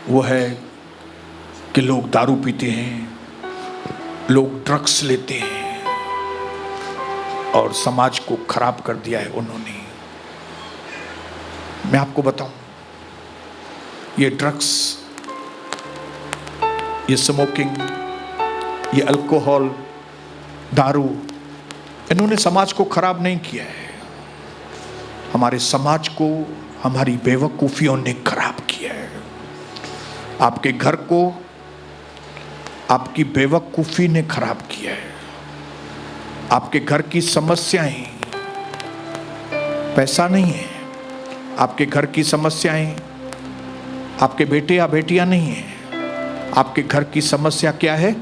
वो है कि लोग दारू पीते हैं, लोग ड्रग्स लेते हैं, और समाज को खराब कर दिया है उन्होंने। मैं आपको बताऊं, ये ड्रग्स, ये स्मोकिंग, ये अल्कोहल, दारू, इन्होंने समाज को खराब नहीं किया है। हमारे समाज को हमारी बेवकूफियों ने खराब किया है। आपके घर को आपकी बेवकूफी ने खराब किया है। आपके घर की समस्याएं पैसा नहीं है, आपके घर की समस्याएं आपके बेटे या बेटियां नहीं है। आपके घर की समस्या क्या है?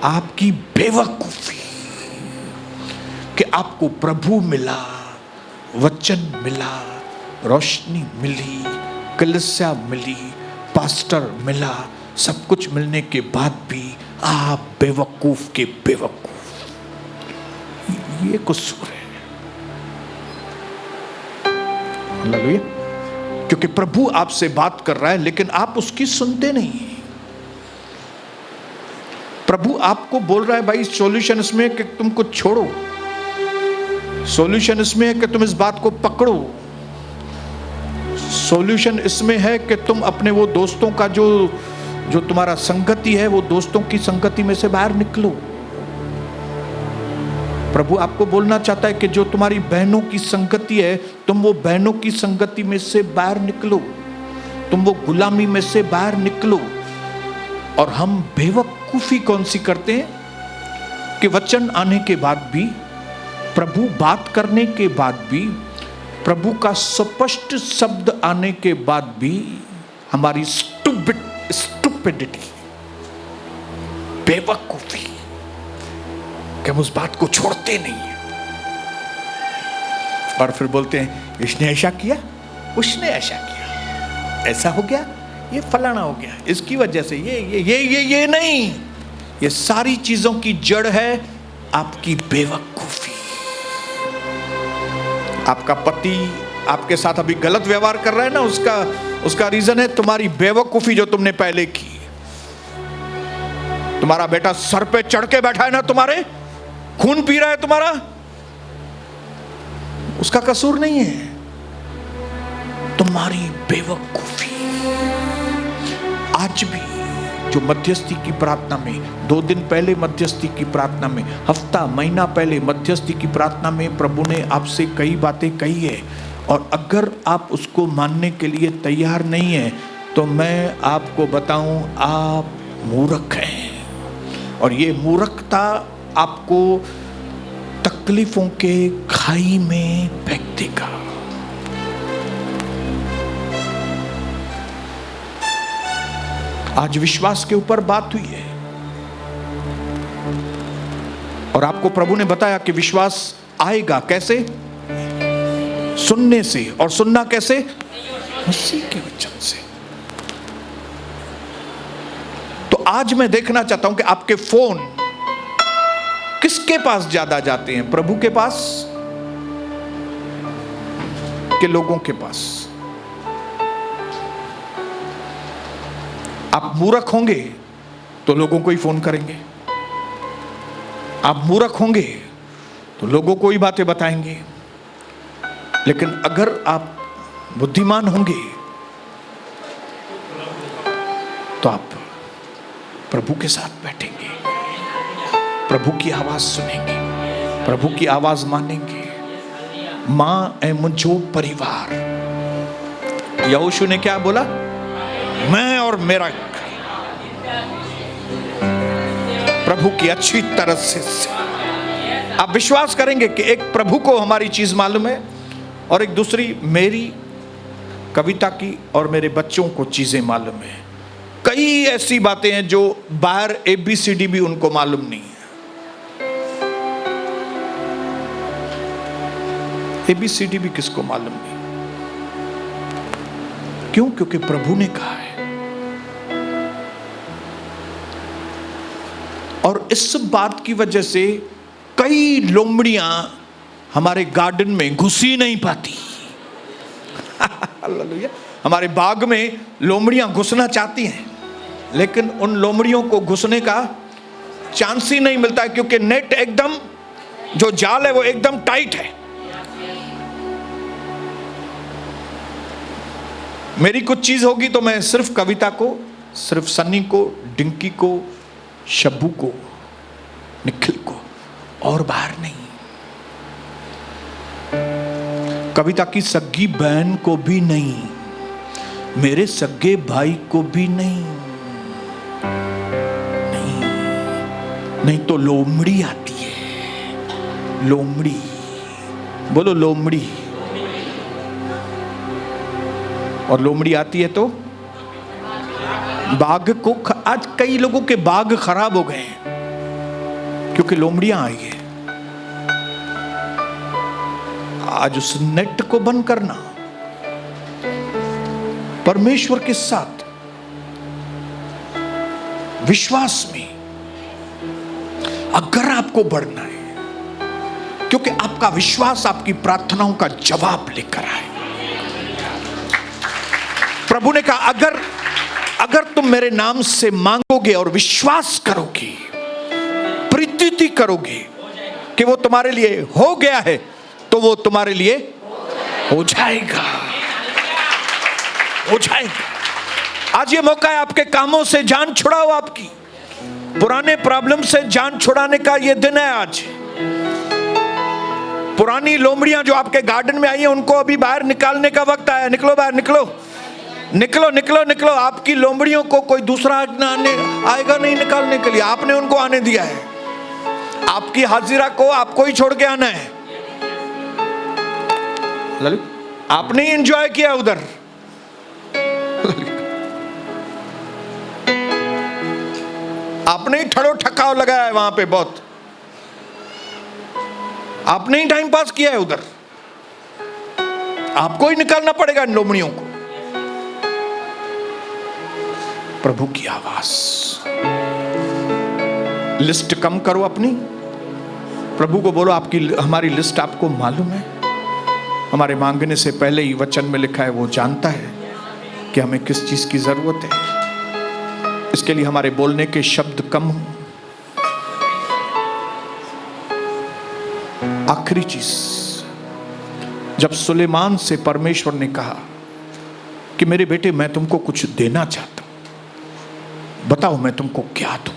आपकी बेवकूफी कि आपको प्रभु मिला, वचन मिला, रोशनी मिली, कलीसिया मिली, पास्टर मिला, सब कुछ मिलने के बाद भी आप बेवकूफ के बेवकूफ। ये कसूर है। हालेलुया। क्योंकि प्रभु आपसे बात कर रहा है, लेकिन आप उसकी सुनते नहीं। प्रभु आपको बोल रहा है, भाई सॉल्यूशन इसमें है कि तुम कुछ छोड़ो, सॉल्यूशन इसमें है कि तुम इस बात को पकड़ो, सॉल्यूशन इसमें है कि तुम अपने वो दोस्तों का जो तुम्हारा संगति है, वो दोस्तों की संगति में से बाहर निकलो। प्रभु आपको बोलना चाहता है कि जो तुम्हारी बहनों की संगति है, तुम वो बहनों की संगति में से बाहर निकलो, तुम वो गुलामी में से बाहर निकलो। और हम बेवकूफी कौन सी करते हैं कि वचन आने के बाद भी, प्रभु बात करने के बाद भी, प्रभु का स्पष्ट शब्द आने के बाद भी हमारी स्टुपिडिटी, बेवकूफी, कि हम उस बात को छोड़ते नहीं है। और फिर बोलते हैं इसने ऐसा किया, उसने ऐसा किया, ऐसा हो गया, ये फलाना हो गया, इसकी वजह से ये नहीं। ये सारी चीजों की जड़ है आपकी बेवकूफी। आपका पति आपके साथ अभी गलत व्यवहार कर रहा है ना, उसका रीजन है तुम्हारी बेवकूफी जो तुमने पहले की। तुम्हारा बेटा सर पे चढ़ के बैठा है ना, तुम्हारे खून पी रहा है तुम्हारा, उसका कसूर नहीं है, तुम्हारी बेवकूफी। आज भी जो मध्यस्थी की प्रार्थना में, 2 दिन पहले मध्यस्थी की प्रार्थना में, हफ्ता महीना पहले मध्यस्थी की प्रार्थना में प्रभु ने आपसे कई बातें कही है, और अगर आप उसको मानने के लिए तैयार नहीं है तो मैं आपको बताऊं, आप मूर्ख हैं। और ये मूर्खता आपको तकलीफों के खाई में फेंक देगा। आज विश्वास के ऊपर बात हुई है, और आपको प्रभु ने बताया कि विश्वास आएगा कैसे? सुनने से, और सुनना कैसे? मसीह के वचन से। तो आज मैं देखना चाहता हूं कि आपके फोन किसके पास ज्यादा जाते हैं, प्रभु के पास के लोगों के पास? आप मूर्ख होंगे तो लोगों को ही फोन करेंगे, आप मूर्ख होंगे तो लोगों को ही बातें बताएंगे। लेकिन अगर आप बुद्धिमान होंगे तो आप प्रभु के साथ बैठेंगे, प्रभु की आवाज सुनेंगे, प्रभु की आवाज मानेंगे। मां ए मुझो परिवार, यहोशू ने क्या बोला? मैं और मेरा प्रभु की अच्छी तरह से। आप विश्वास करेंगे कि एक प्रभु को हमारी चीज मालूम है और एक दूसरी मेरी, कविता की और मेरे बच्चों को चीजें मालूम है। कई ऐसी बातें हैं जो बाहर ABCD भी उनको मालूम नहीं है। ABCD भी किसको मालूम नहीं। क्यों? क्योंकि प्रभु ने कहा है। और इस बात की वजह से कई लोमड़ियां हमारे गार्डन में घुस ही नहीं पाती। हालेलुया। हमारे बाग में लोमड़ियां घुसना चाहती हैं, लेकिन उन लोमड़ियों को घुसने का चांस ही नहीं मिलता है, क्योंकि नेट एकदम, जो जाल है वो एकदम टाइट है। मेरी कुछ चीज होगी तो मैं सिर्फ कविता को, सिर्फ सन्नी को, डिंकी को, शब्बू को, निखिल को, और बाहर नहीं। कविता की सग्गी बहन को भी नहीं, मेरे सग्गे भाई को भी नहीं। नहीं तो लोमड़ी आती है, लोमड़ी, बोलो लोमड़ी। और लोमड़ी आती है तो बाग को, आज कई लोगों के बाग खराब हो गए हैं क्योंकि लोमड़ियां आई है। आज उस नेट को बंद करना, परमेश्वर के साथ विश्वास में अगर आपको बढ़ना है, क्योंकि आपका विश्वास आपकी प्रार्थनाओं का जवाब लेकर आए। प्रभु ने कहा अगर तुम मेरे नाम से मांगोगे और विश्वास करोगे, प्रीति करोगे कि वो तुम्हारे लिए हो गया है, तो वो तुम्हारे लिए हो जाएगा, हो जाएगा। आज ये मौका है, आपके कामों से जान छुड़ाओ, आपकी पुराने प्रॉब्लम से जान छुड़ाने का ये दिन है आज। पुरानी लोमड़ियां जो आपके गार्डन में आई हैं, उनको अभी बाहर निकालने का वक्त आया। निकलो बाहर, निकलो निकलो निकलो निकलो। आपकी लोमड़ियों को कोई दूसरा आएगा नहीं निकालने के लिए, आपने उनको आने दिया है। आपकी हाजिरा को आपको ही छोड़ के आना है। आपने ही एंजॉय किया उधर। आपने ही ठड़ो ठकाव लगाया है वहां पे, बहुत आपने ही टाइम पास किया है उधर। आपको ही निकालना पड़ेगा इन लोमड़ियों को। प्रभु की आवाज, लिस्ट कम करो अपनी, प्रभु को बोलो आपकी, हमारी लिस्ट आपको मालूम है। हमारे मांगने से पहले ही वचन में लिखा है, वो जानता है कि हमें किस चीज की जरूरत है। इसके लिए हमारे बोलने के शब्द कम हो। आखिरी चीज, जब सुलेमान से परमेश्वर ने कहा कि मेरे बेटे मैं तुमको कुछ देना चाहता हूं, बताओ मैं तुमको क्या दूं,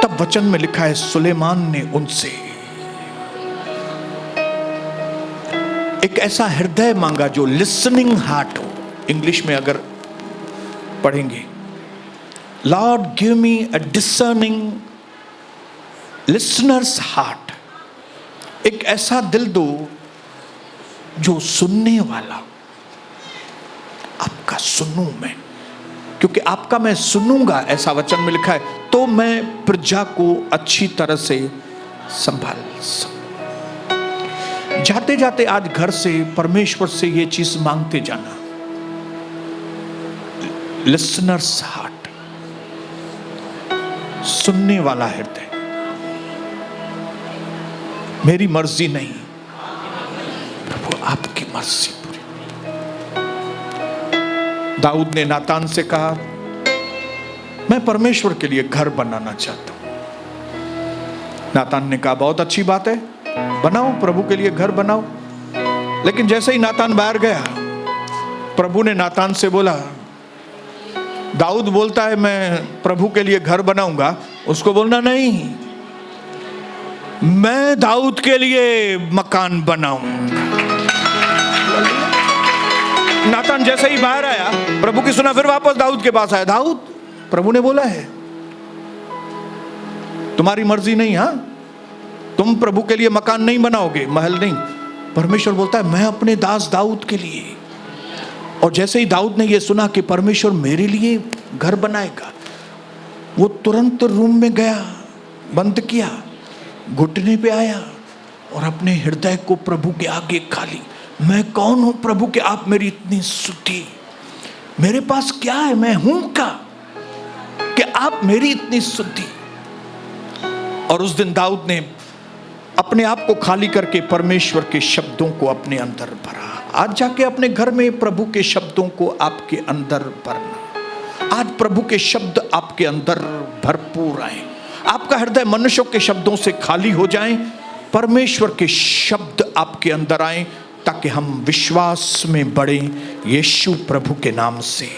तब वचन में लिखा है सुलेमान ने उनसे एक ऐसा हृदय मांगा जो लिसनिंग हार्ट हो। इंग्लिश में अगर पढ़ेंगे, लॉर्ड गिव मी अ डिसर्निंग लिसनर्स हार्ट। एक ऐसा दिल दो जो सुनने वाला, आपका सुनूं मैं, क्योंकि आपका मैं सुनूंगा, ऐसा वचन में लिखा है, तो मैं प्रजा को अच्छी तरह से संभाल सकूं। जाते जाते आज घर से परमेश्वर से ये चीज मांगते जाना, लिसनर्स हार्ट, सुनने वाला हृदय। मेरी मर्जी नहीं, प्रभु आपकी मर्जी पूरी। दाऊद ने नातान से कहा, मैं परमेश्वर के लिए घर बनाना चाहता हूं। नातान ने कहा, बहुत अच्छी बात है, बनाओ, प्रभु के लिए घर बनाओ। लेकिन जैसे ही नातान बाहर गया, प्रभु ने नातान से बोला, दाऊद बोलता है मैं प्रभु के लिए घर बनाऊंगा, उसको बोलना नहीं, मैं दाऊद के लिए मकान बनाऊंगा। नातान जैसे ही बाहर आया, प्रभु की सुना, फिर वापस दाऊद के पास आया, दाऊद, प्रभु ने बोला है तुम्हारी मर्जी नहीं, हां तुम प्रभु के लिए मकान नहीं बनाओगे, महल नहीं। परमेश्वर बोलता है मैं अपने दास दाऊद के लिए। और जैसे ही दाऊद ने यह सुना कि परमेश्वर मेरे लिए घर बनाएगा, वो तुरंत रूम में गया, बंद किया, घुटने पे आया और अपने हृदय को प्रभु के आगे खाली, मैं कौन हूं प्रभु के आप मेरी इतनी स्तुति, मेरे पास क्या है, मैं हूं क्या कि आप मेरी इतनी स्तुति। और उस दिन दाऊद ने अपने आप को खाली करके परमेश्वर के शब्दों को अपने अंदर भरा। आज जाके अपने घर में प्रभु के शब्दों को आपके अंदर भरना। आज प्रभु के शब्द आपके अंदर भरपूर आए, आपका हृदय मनुष्यों के शब्दों से खाली हो जाए, परमेश्वर के शब्द आपके अंदर आए, ताकि हम विश्वास में बढ़े यीशु प्रभु के नाम से।